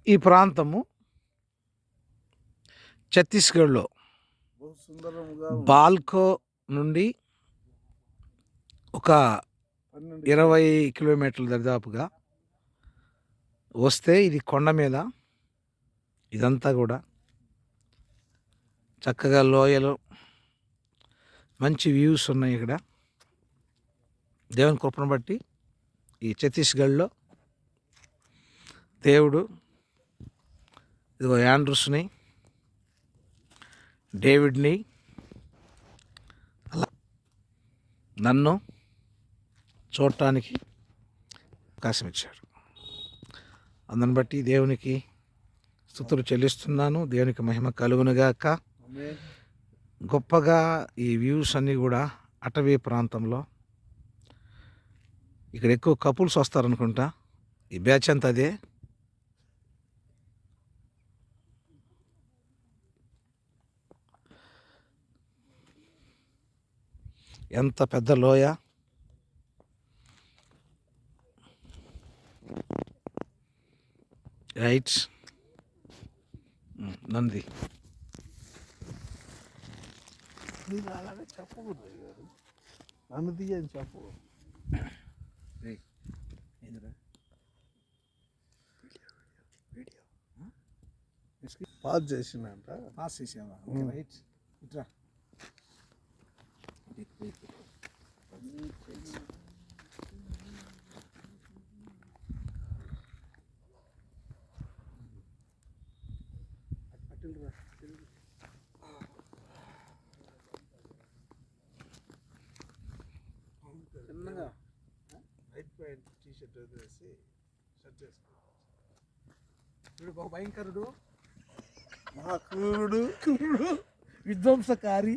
ఈ ప్రాంతము ఛత్తీస్గఢ్లో బాల్కో నుండి ఒక 20 కిలోమీటర్లు దరిదాపుగా వస్తే ఇది కొండ మీద, ఇదంతా కూడా చక్కగా లోయలు, మంచి వ్యూస్ ఉన్నాయి. ఇక్కడ దేవుని కృపను బట్టి ఈ ఛత్తీస్గఢ్లో దేవుడు ఇదిగో యాండ్రూస్ని, డేవిడ్ని, అలా నన్ను చూడటానికి అవకాశం ఇచ్చాడు. అందుని బట్టి దేవునికి స్తుతులు చెల్లిస్తున్నాను. దేవునికి మహిమ కలుగునుగాక. గొప్పగా ఈ వ్యూస్ అన్నీ కూడా అటవీ ప్రాంతంలో, ఇక్కడ ఎక్కువ కపుల్స్ వస్తారనుకుంటా. ఈ బ్యాచ్ అంతా అదే. ఎంత పెద్ద లోయ, రైట్. నంది అలాగే చెప్పకూడదు గారు, నన్ను తీయని చెప్పు. పాస్ చేసిందంట. పాస్ చేసావా? రైట్. ఇట్రా. చిన్నగా వైట్ ప్యాంట్ టీషర్ట్ వేసి షర్ట్ వేసుకో. వీడు ఒక భయంకరుడు, మహాక్రూరుడు, విధ్వంసకారి,